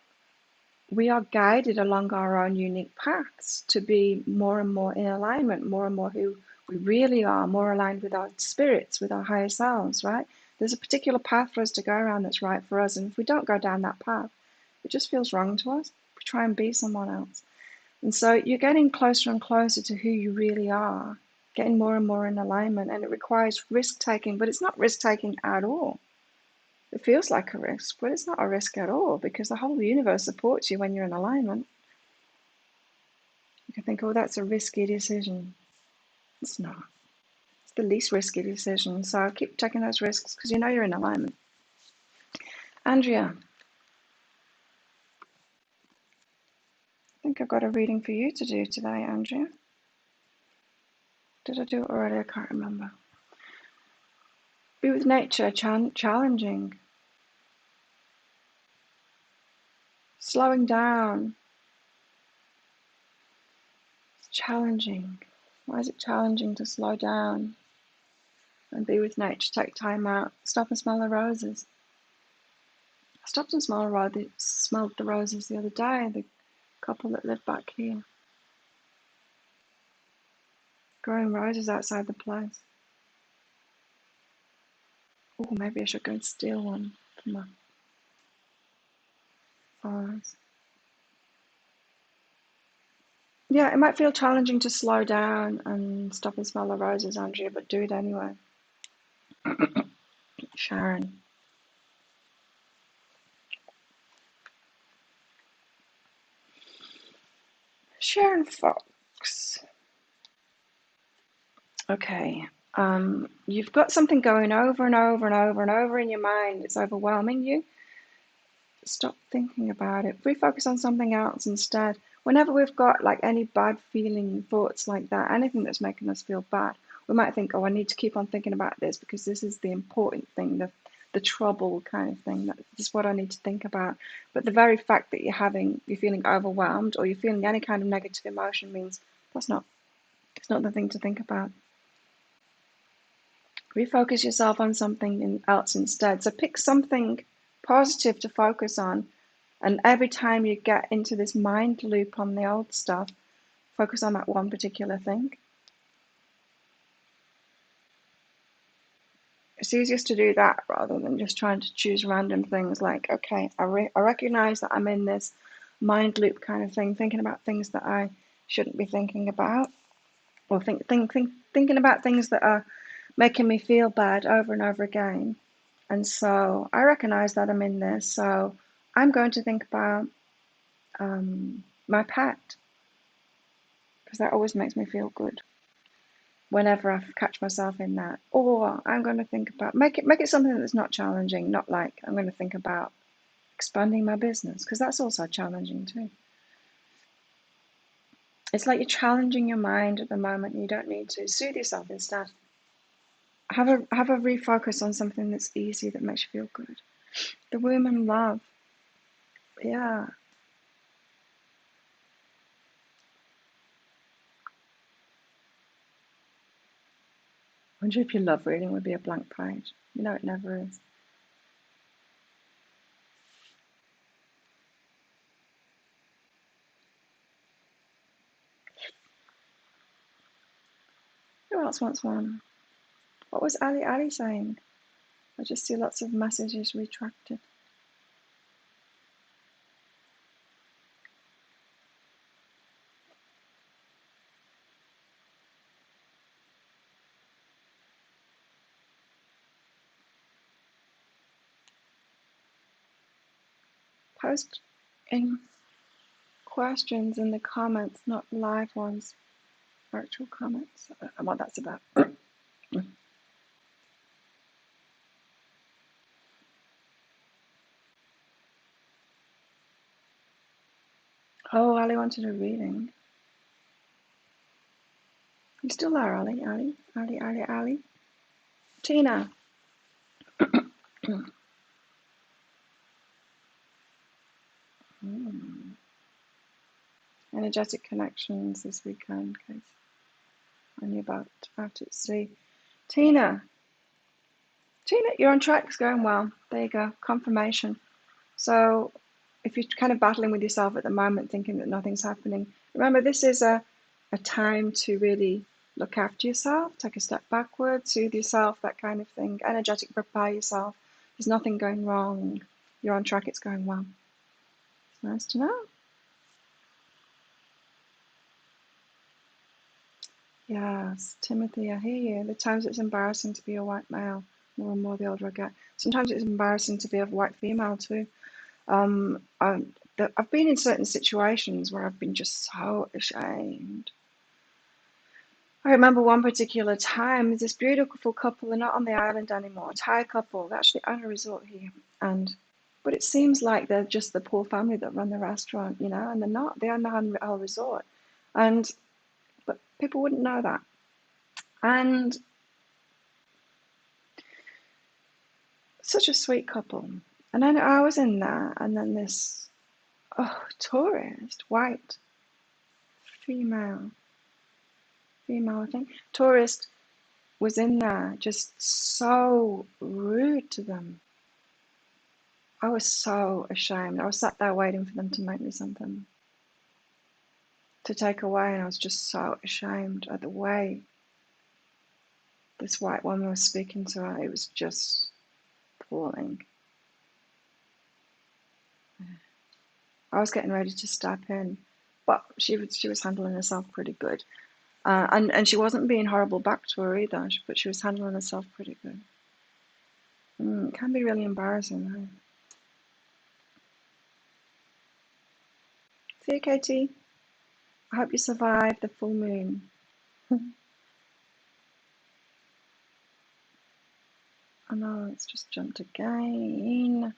we are guided along our own unique paths to be more and more in alignment, more and more who we really are, more aligned with our spirits, with our higher selves, right? There's a particular path for us to go around that's right for us. And if we don't go down that path, it just feels wrong to us. We try and be someone else. And so you're getting closer and closer to who you really are, getting more and more in alignment. And it requires risk taking, but it's not risk taking at all. It feels like a risk, but it's not a risk at all, because the whole universe supports you when you're in alignment. You can think, oh, that's a risky decision. It's not. It's the least risky decision. So keep taking those risks because you know you're in alignment. Andrea, I think I've got a reading for you to do today, Andrea. Did I do it already? I can't remember. Be with nature, challenging. Slowing down. It's challenging. Why is it challenging to slow down and be with nature? Take time out. Stop and smell the roses. I stopped and smelled the roses the other day, the couple that live back here. Growing roses outside the place. Oh, maybe I should go and steal one from my forest. Yeah, it might feel challenging to slow down and stop and smell the roses, Andrea, but do it anyway. Sharon. Sharon Fox. Okay. You've got something going over and over and over and over in your mind. It's overwhelming you. Stop thinking about it. Refocus on something else instead. Whenever we've got like any bad feeling thoughts like that, anything that's making us feel bad, we might think, oh, I need to keep on thinking about this because this is the important thing, the trouble kind of thing. That's what I need to think about. But the very fact that you're feeling overwhelmed or you're feeling any kind of negative emotion means it's not the thing to think about. Refocus yourself on something else instead. So pick something positive to focus on. And every time you get into this mind loop on the old stuff, focus on that one particular thing. It's easiest to do that rather than just trying to choose random things like, okay, I recognize that I'm in this mind loop kind of thing, thinking about things that I shouldn't be thinking about, or thinking about things that are making me feel bad over and over again. And so I recognize that I'm in this. So I'm going to think about my pet, because that always makes me feel good whenever I catch myself in that. Or I'm going to think about make it something that's not challenging, not like I'm going to think about expanding my business, because that's also challenging too. It's like you're challenging your mind at the moment. You don't need to. Soothe yourself instead. Have a refocus on something that's easy, that makes you feel good. The womb and love. Yeah. I wonder if your love reading would be a blank page. You know it never is. Who else wants one? What was Ali saying? I just see lots of messages retracted. Post in questions in the comments, not live ones, virtual comments. I don't know what that's about. Oh, Ali wanted a reading. You still there, Ali? Tina. Energetic connections this weekend, guys. And you're about out at sea. Tina, you're on track. It's going well. There you go. Confirmation. So if you're kind of battling with yourself at the moment, thinking that nothing's happening, remember this is a time to really look after yourself, take a step backward, soothe yourself, that kind of thing. Energetic, prepare yourself. There's nothing going wrong. You're on track. It's going well. It's nice to know. Yes, Timothy, I hear you. The times it's embarrassing to be a white male, more and more the older I get. Sometimes it's embarrassing to be a white female too. I've been in certain situations where I've been just so ashamed. I remember one particular time, this beautiful couple, they're not on the island anymore, a Thai couple, they're actually on a resort here. But it seems like they're just the poor family that run the restaurant, you know, and they're not, they own the whole resort. But people wouldn't know that. And such a sweet couple. And then I was in there, and then this tourist, white, female, I think, tourist was in there, just so rude to them. I was so ashamed. I was sat there waiting for them to make me something to take away, and I was just so ashamed at the way this white woman was speaking to her. It was just appalling. I was getting ready to step in, but she was handling herself pretty good. And she wasn't being horrible back to her either, but she was handling herself pretty good. It can be really embarrassing, though. See you, Katie. I hope you survive the full moon. I know, it's just jumped again.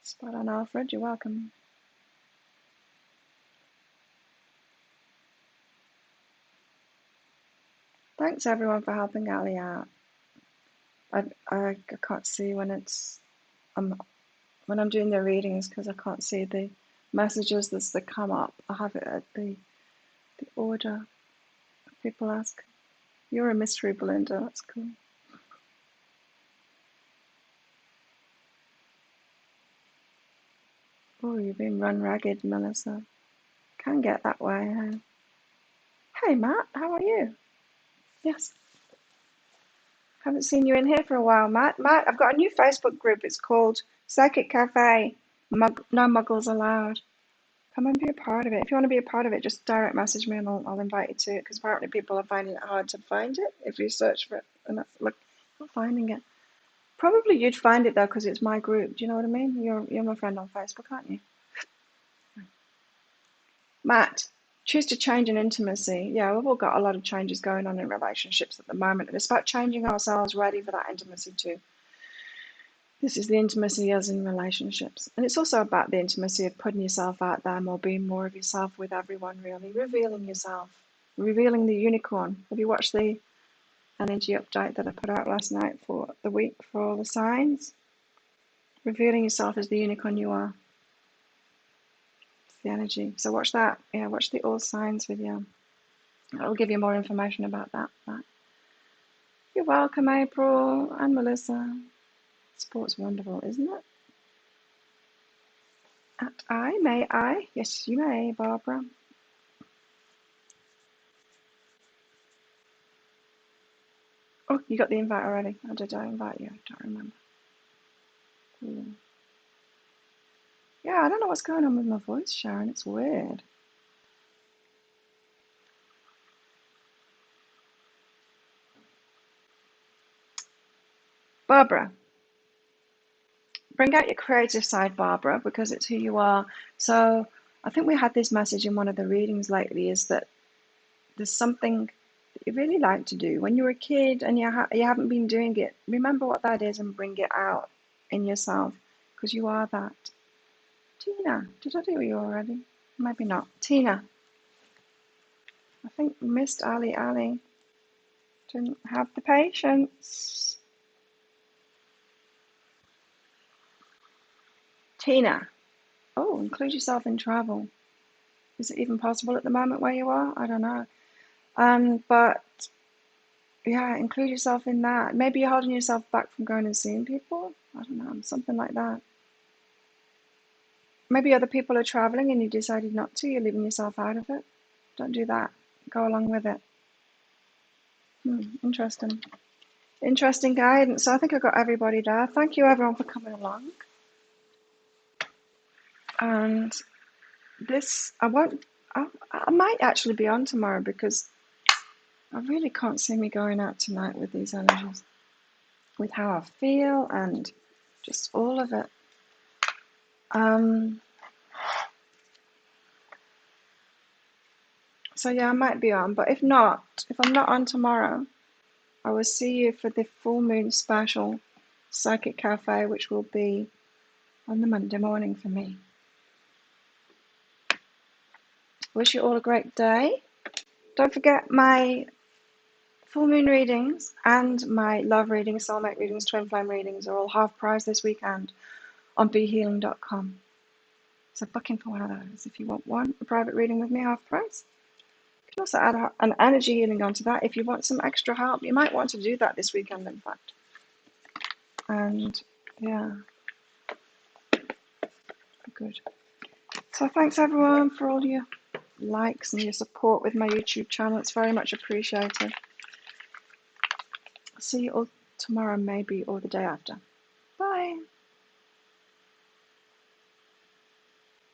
Spot on, Alfred. You're welcome. Thanks everyone for helping Ali out. I can't see when when I'm doing the readings because I can't see the messages that come up. I have it at the order. People ask. You're a mystery, Belinda. That's cool. Oh, you've been run ragged, Melissa. Can get that way, huh? Hey, Matt. How are you? Yes. Haven't seen you in here for a while, Matt. Matt, I've got a new Facebook group. It's called Psychic Cafe. No muggles allowed. Come and be a part of it. If you want to be a part of it, just direct message me and I'll invite you to it. Because apparently people are finding it hard to find it if you search for it. And that's, look, not finding it. Probably you'd find it though because it's my group. Do you know what I mean? You're my friend on Facebook, aren't you? Matt, choose to change in intimacy. Yeah, we've all got a lot of changes going on in relationships at the moment, and it's about changing ourselves ready for that intimacy too. This is the intimacy as in relationships. And it's also about the intimacy of putting yourself out there more, being more of yourself with everyone, really. Revealing yourself, revealing the unicorn. Have you watched the energy update that I put out last night for the week for all the signs? Revealing yourself as the unicorn you are. It's the energy. So watch that. Yeah, watch the all signs video. I'll give you more information about that. You're welcome, April and Melissa. Sport's wonderful, isn't it? May I? Yes, you may, Barbara. Oh, you got the invite already. Or did I invite you? I don't remember. Cool. Yeah, I don't know what's going on with my voice, Sharon. It's weird. Barbara, bring out your creative side, Barbara, because it's who you are. So I think we had this message in one of the readings lately, is that there's something that you really like to do. When you're a kid and you haven't been doing it, remember what that is and bring it out in yourself, because you are that. Tina, did I do you already? Maybe not. Tina, I think we missed Ali. Ali didn't have the patience. Tina, oh, include yourself in travel. Is it even possible at the moment where you are? I don't know. But yeah, include yourself in that. Maybe you're holding yourself back from going and seeing people. I don't know, something like that. Maybe other people are traveling and you decided not to. You're leaving yourself out of it. Don't do that. Go along with it. Interesting. Interesting guidance. So I think I got everybody there. Thank you everyone for coming along. And this, I might actually be on tomorrow because I really can't see me going out tonight with these energies, with how I feel and just all of it. So yeah, I might be on, but if not, if I'm not on tomorrow, I will see you for the full moon special Psychic Cafe, which will be on the Monday morning for me. Wish you all a great day. Don't forget my full moon readings and my love readings, soulmate readings, twin flame readings are all half price this weekend on behealing.com. So book in for one of those if you want one, a private reading with me, half price. You can also add an energy healing onto that if you want some extra help. You might want to do that this weekend, in fact. And yeah, good. So thanks everyone for all your likes and your support with my YouTube channel. It's very much appreciated. I'll see you all tomorrow maybe, or the day after.